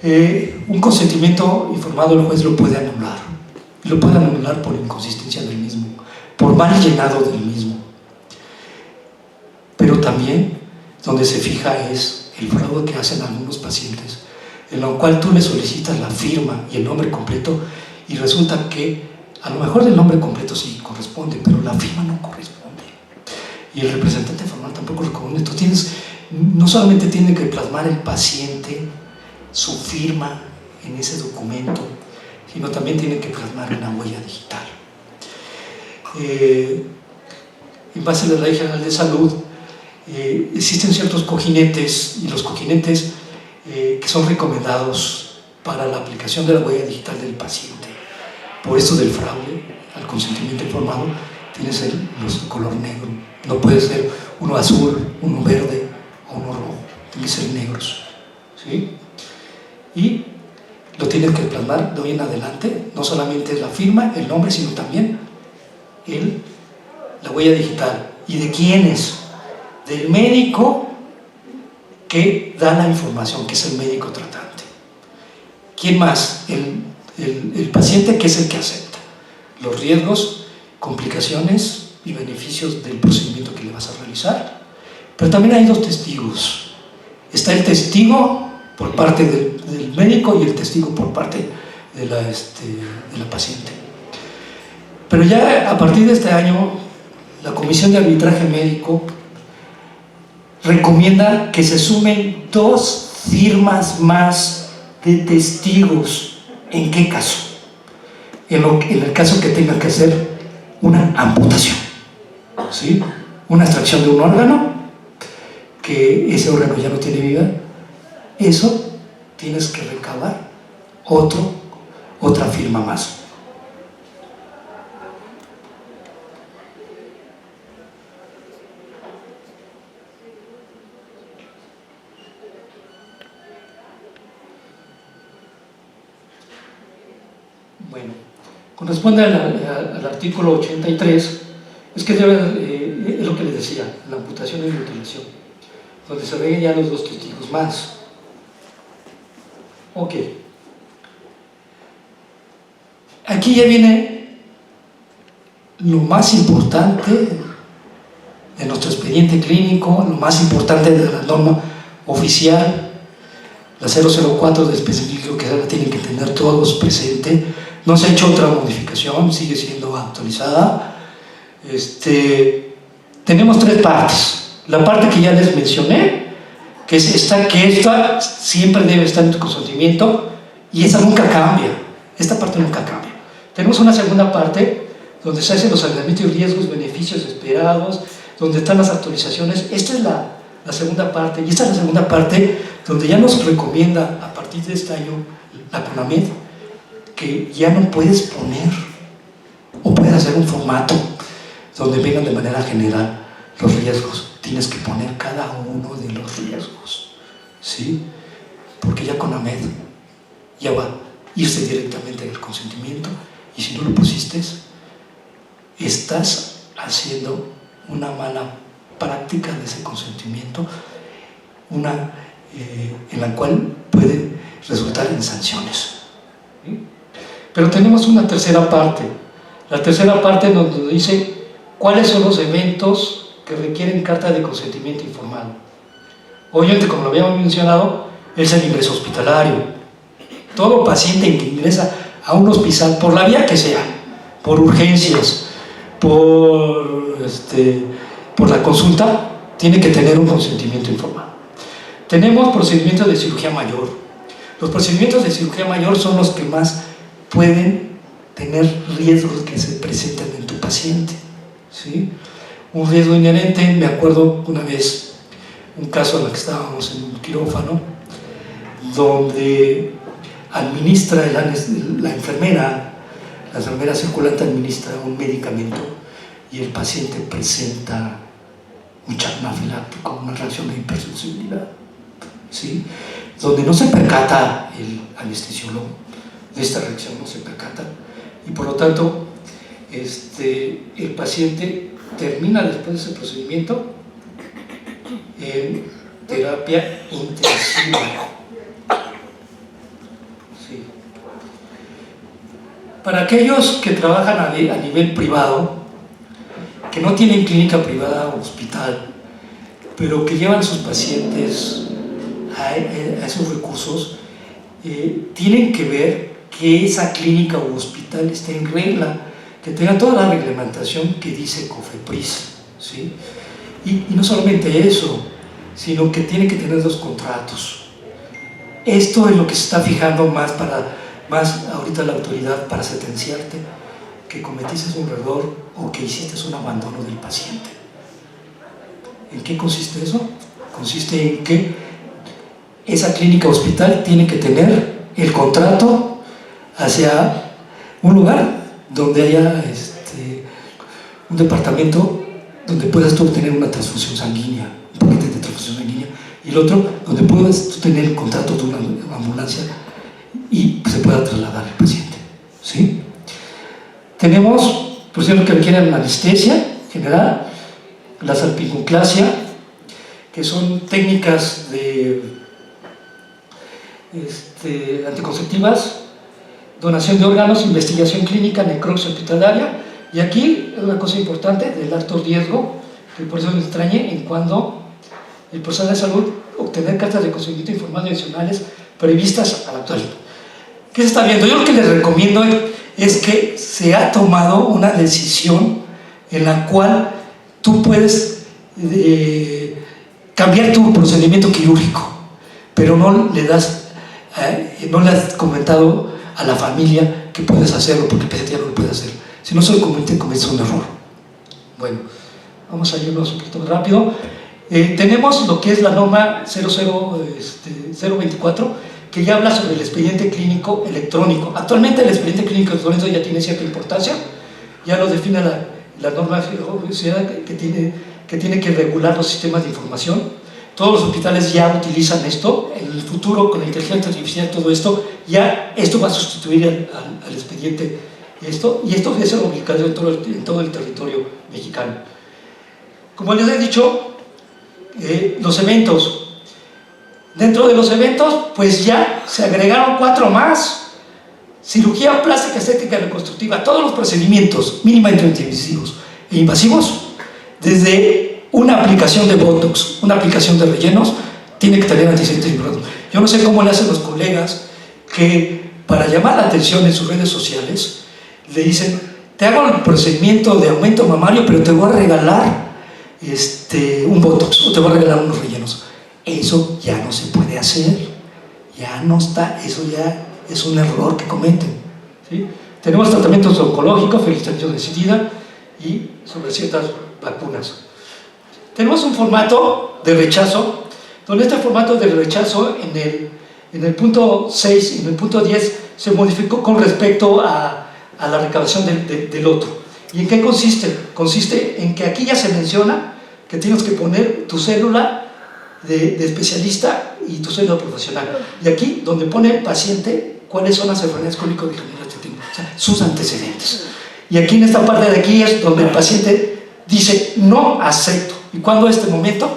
Un consentimiento informado el juez lo puede anular. Lo puede anular por inconsistencia del mismo, por mal llenado del mismo. Pero también donde se fija es el fraude que hacen algunos pacientes, en lo cual tú le solicitas la firma y el nombre completo y resulta que a lo mejor el nombre completo sí corresponde, pero la firma no corresponde. Y el representante formal tampoco corresponde. Entonces no solamente tiene que plasmar el paciente su firma en ese documento, sino también tiene que plasmar una huella digital. En base a la Ley General de Salud, existen ciertos cojinetes, y los cojinetes que son recomendados para la aplicación de la huella digital del paciente. Por esto del fraude al consentimiento informado, tiene que ser los color negro. No puede ser uno azul, uno verde o uno rojo. Tiene que ser negros. ¿Sí? Y lo tienes que plasmar de hoy en adelante. No solamente es la firma, el nombre, sino también la huella digital. ¿Y de quién es? Del médico que da la información, que es el médico tratante. ¿Quién más? El paciente, que es el que acepta los riesgos, complicaciones y beneficios del procedimiento que le vas a realizar. Pero también hay dos testigos. Está el testigo por parte del médico y el testigo por parte de la paciente. Pero ya a partir de este año, la Comisión de Arbitraje Médico recomienda que se sumen 2 firmas más de testigos. ¿En qué caso? En el caso que tenga que hacer una amputación, ¿sí? Una extracción de un órgano, que ese órgano ya no tiene vida, eso tienes que recabar otra firma más. Bueno, corresponde al artículo 83, es que es lo que les decía, la amputación y mutilación, donde se ven ya los 2 testigos más. Ok. Aquí ya viene lo más importante de nuestro expediente clínico, lo más importante de la norma oficial, la 004 de específico, que la tienen que tener todos presente. No se ha hecho otra modificación, sigue siendo actualizada. Tenemos 3 partes. La parte que ya les mencioné, que es esta siempre debe estar en tu consentimiento, y esa nunca cambia. Esta parte nunca cambia. Tenemos una segunda parte donde se hacen los alineamientos y riesgos, beneficios esperados, donde están las actualizaciones. Esta es la segunda parte, y esta es la segunda parte donde ya nos recomienda a partir de este año la CONAMED que ya no puedes poner, o puedes hacer un formato donde vengan de manera general los riesgos. Tienes que poner cada uno de los riesgos, ¿sí? Porque ya CONAMED ya va a irse directamente al consentimiento, y si no lo pusiste, estás haciendo una mala práctica de ese consentimiento, en la cual puede resultar en sanciones. ¿Sí? Pero tenemos una tercera parte. La tercera parte donde dice cuáles son los eventos que requieren carta de consentimiento informado. Obviamente, como lo habíamos mencionado, es el ingreso hospitalario. Todo paciente que ingresa a un hospital, por la vía que sea, por urgencias, por la consulta, tiene que tener un consentimiento informado. Tenemos procedimientos de cirugía mayor. Los procedimientos de cirugía mayor son los que más pueden tener riesgos que se presentan en tu paciente, ¿sí? Un riesgo inherente, me acuerdo una vez un caso en el que estábamos en un quirófano, donde administra la enfermera circulante administra un medicamento y el paciente presenta un shock anafiláctico, una reacción de hipersensibilidad, ¿sí? Donde no se percata el anestesiólogo de esta reacción, no se percata, y por lo tanto el paciente termina después de ese procedimiento en terapia intensiva. Sí. Para aquellos que trabajan a nivel privado, que no tienen clínica privada o hospital, pero que llevan a sus pacientes a esos recursos, tienen que ver que esa clínica o hospital esté en regla, que tenga toda la reglamentación que dice COFEPRIS, ¿sí? Y no solamente eso, sino que tiene que tener 2 contratos. Esto es lo que se está fijando más ahorita la autoridad para sentenciarte que cometiste un error o que hiciste un abandono del paciente. ¿En qué consiste eso? Consiste en que esa clínica o hospital tiene que tener el contrato hacia un lugar donde haya un departamento donde puedas tú obtener una transfusión sanguínea, un paquete de transfusión sanguínea, y el otro donde puedas tú tener el contrato de una ambulancia y se pueda trasladar el paciente, ¿sí? Tenemos procedimientos que requieren anestesia general, la salpingoclasia, que son técnicas anticonceptivas, donación de órganos, investigación clínica, necropsia hospitalaria, y aquí es una cosa importante del alto riesgo, que por eso me extrañe en cuando el personal de salud obtener cartas de consentimiento informales adicionales previstas al actual. ¿Qué se está viendo? Yo lo que les recomiendo es que se ha tomado una decisión en la cual tú puedes cambiar tu procedimiento quirúrgico, pero no le has comentado a la familia que puedes hacerlo, porque el paciente ya no lo puede hacer. Si no se lo cometes un error. Bueno, vamos a irnos un poquito más rápido. Tenemos lo que es la norma 024, que ya habla sobre el expediente clínico electrónico. Actualmente el expediente clínico electrónico ya tiene cierta importancia, ya lo define la norma que tiene que regular los sistemas de información. Todos los hospitales ya utilizan esto. En el futuro, con la inteligencia artificial, todo esto va a sustituir al expediente y esto debe ser obligatorio en todo el territorio mexicano. Como les he dicho, los eventos. Dentro de los eventos, pues ya se agregaron 4 más. Cirugía plástica, estética, reconstructiva, todos los procedimientos mínimamente invasivos e invasivos, desde una aplicación de Botox, una aplicación de rellenos, tiene que tener antecedentes. Yo no sé cómo le hacen los colegas que para llamar la atención en sus redes sociales le dicen: te hago el procedimiento de aumento mamario, pero te voy a regalar un Botox o te voy a regalar unos rellenos. Eso ya no se puede hacer, ya no está, eso ya es un error que cometen, ¿sí? Tenemos tratamientos oncológicos, felicitación decidida y sobre ciertas vacunas. Tenemos un formato de rechazo, donde este formato de rechazo en el punto 6 y en el punto 10 se modificó con respecto a la recabación del otro. ¿Y en qué consiste? Consiste en que aquí ya se menciona que tienes que poner tu célula de especialista y tu célula profesional. Y aquí, donde pone el paciente, cuáles son las enfermedades crónico-degenerativas, o sea, sus antecedentes. Y aquí en esta parte de aquí es donde el paciente dice: no acepto. Y cuando este momento,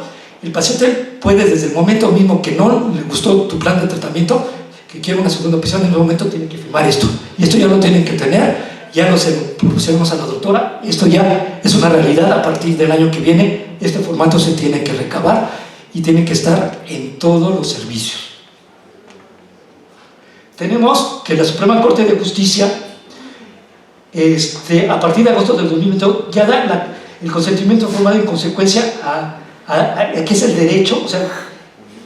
el paciente puede, desde el momento mismo que no le gustó tu plan de tratamiento, que quiere una segunda opción, en el momento tiene que firmar esto. Y esto ya lo tienen que tener, ya lo proporcionamos a la doctora. Esto ya es una realidad. A partir del año que viene, este formato se tiene que recabar y tiene que estar en todos los servicios. Tenemos que la Suprema Corte de Justicia, a partir de agosto del 2022, ya da el consentimiento formado en consecuencia a que es el derecho, o sea,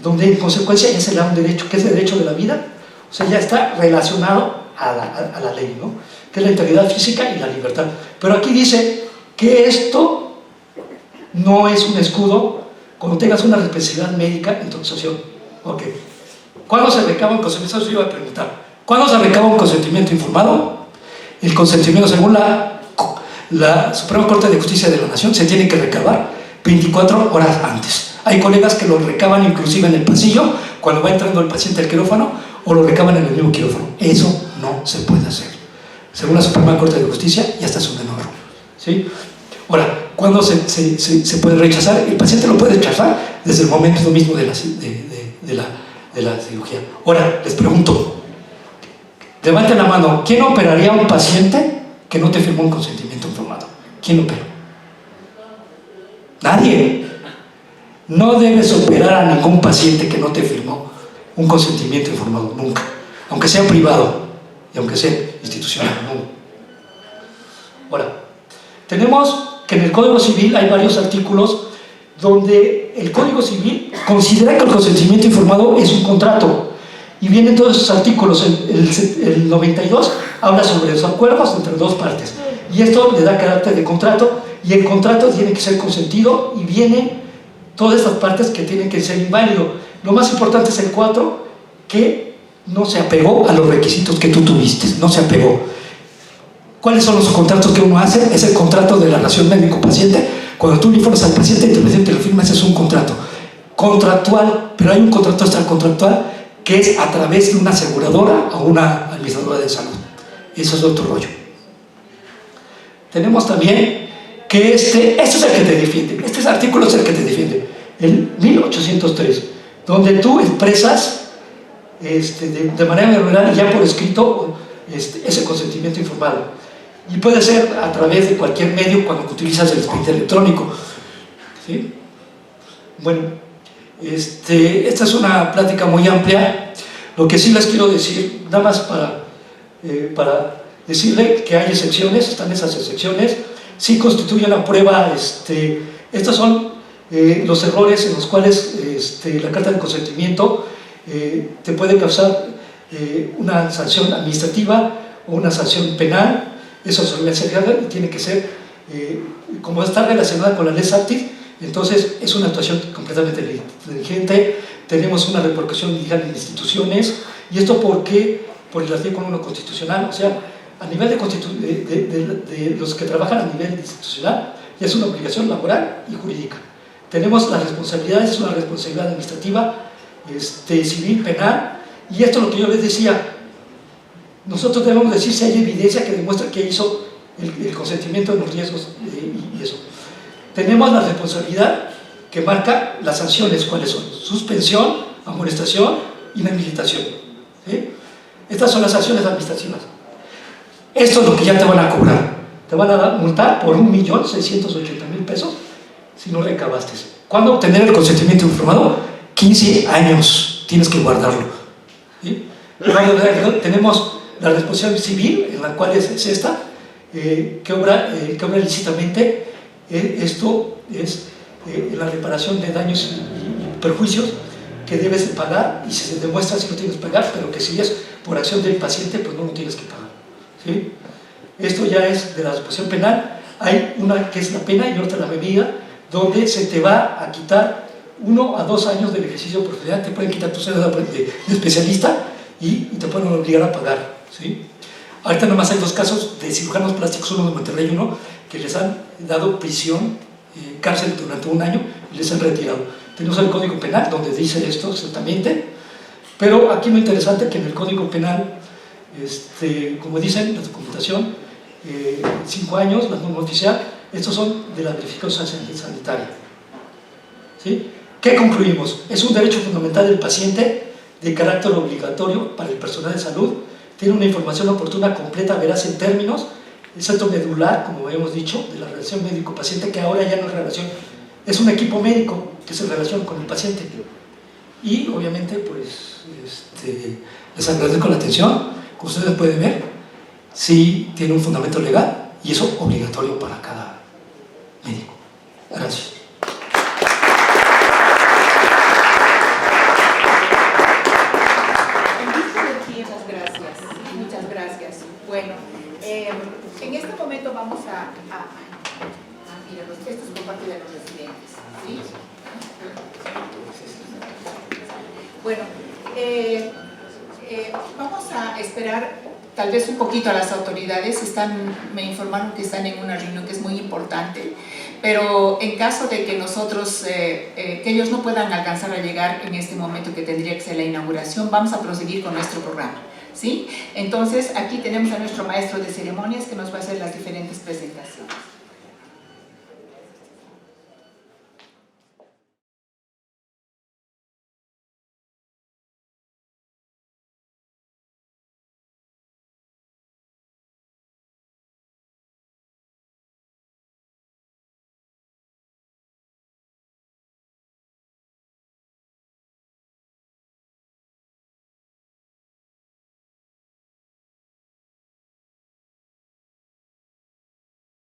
donde en consecuencia ya se le da un derecho, que es el derecho de la vida, o sea, ya está relacionado a la ley, ¿no? Que es la integridad física y la libertad. Pero aquí dice que esto no es un escudo cuando tengas una especialidad médica en tu asociación. Ok. ¿Cuándo se recaba un consentimiento? Eso yo iba a preguntar. ¿Cuándo se recaba un consentimiento informado? El consentimiento, según la Suprema Corte de Justicia de la Nación, se tiene que recabar 24 horas antes. Hay colegas que lo recaban inclusive en el pasillo, cuando va entrando el paciente al quirófano, o lo recaban en el mismo quirófano. Eso no se puede hacer. Según la Suprema Corte de Justicia, ya está es un menor. ¿Sí? Ahora, ¿cuándo se puede rechazar? El paciente lo puede rechazar desde el momento mismo de la cirugía. Ahora, les pregunto, levanten la mano, ¿quién operaría a un paciente que no te firmó un consentimiento informado? ¿Quién lo operó? Nadie. No debes operar a ningún paciente que no te firmó un consentimiento informado, nunca. Aunque sea privado y aunque sea institucional, no. Ahora, tenemos que en el Código Civil hay varios artículos donde el Código Civil considera que el consentimiento informado es un contrato. Y vienen todos esos artículos. El 92 habla sobre los acuerdos entre dos partes. Y esto le da carácter de contrato. Y el contrato tiene que ser consentido. Y vienen todas estas partes que tienen que ser inválido. Lo más importante es el 4, que no se apegó a los requisitos que tú tuviste. No se apegó. ¿Cuáles son los contratos que uno hace? Es el contrato de la relación médico-paciente. Cuando tú le informas al paciente y el paciente lo firma, ese es un contrato contractual. Pero hay un contrato extracontractual que es a través de una aseguradora o una administradora de salud. Eso es otro rollo. Tenemos también que este es el que te defiende. Este artículo es el que te defiende. El 1803, donde tú expresas de manera verbal y ya por escrito ese consentimiento informado. Y puede ser a través de cualquier medio cuando utilizas el expediente electrónico. ¿Sí? Bueno, esta es una plática muy amplia. Lo que sí les quiero decir, nada más para decirle que hay excepciones, están esas excepciones, sí constituyen la prueba. Estos son los errores en los cuales la carta de consentimiento te puede causar una sanción administrativa o una sanción penal. Eso se y tiene que ser, como está relacionada con la ley SATIF, entonces es una actuación completamente negligente. Tenemos una repercusión legal en instituciones, y esto porque por el artículo 1 constitucional, o sea, a nivel de los que trabajan a nivel institucional, ya es una obligación laboral y jurídica. Tenemos las responsabilidades, es una responsabilidad administrativa, civil, penal, y esto es lo que yo les decía. Nosotros debemos decir si hay evidencia que demuestra que hizo el consentimiento en los riesgos y eso. Tenemos la responsabilidad que marca las sanciones, ¿cuáles son? Suspensión, amonestación, inhabilitación. ¿Sí? Estas son las sanciones administrativas. Esto es lo que ya te van a cobrar. Te van a multar por 1.680.000 pesos si no recabaste. ¿Cuándo obtener el consentimiento informado? 15 años tienes que guardarlo. ¿Sí? Tenemos la responsabilidad civil, en la cual es esta, que obra ilícitamente. Esto es la reparación de daños y perjuicios que debes de pagar, y si se demuestra si lo tienes que pagar, pero que si es por acción del paciente, pues no lo tienes que pagar. ¿Sí? Esto ya es de la disposición penal. Hay una que es la pena y otra la medida, donde se te va a quitar 1 a 2 años del ejercicio profesional. Te pueden quitar tu cédula de especialista y te pueden obligar a pagar. ¿Sí? Ahorita nomás hay 2 casos de cirujanos plásticos, uno de Monterrey y uno que les han dado prisión, cárcel durante 1 año y les han retirado. Tenemos el Código Penal donde dice esto exactamente, pero aquí lo interesante es que en el Código Penal, como dicen, la documentación, 5 años, la norma oficial, estos son de la verificación sanitaria. ¿Sí? ¿Qué concluimos? Es un derecho fundamental del paciente de carácter obligatorio para el personal de salud. Tiene una información oportuna, completa, veraz en términos. El centro medular, como hemos dicho, de la relación médico-paciente, que ahora ya no es relación, es un equipo médico que se relaciona con el paciente. Y obviamente, pues, les agradezco la atención. Como ustedes pueden ver, sí tiene un fundamento legal y eso obligatorio para cada médico. Gracias. Muchas gracias. Bueno, en este momento vamos a mira, esto es por parte de los residentes. ¿Sí? Bueno, vamos a esperar tal vez un poquito a las autoridades. Me informaron que están en una reunión que es muy importante, pero en caso de que nosotros, que ellos no puedan alcanzar a llegar en este momento que tendría que ser la inauguración, vamos a proseguir con nuestro programa. ¿Sí? Entonces aquí tenemos a nuestro maestro de ceremonias que nos va a hacer las diferentes presentaciones.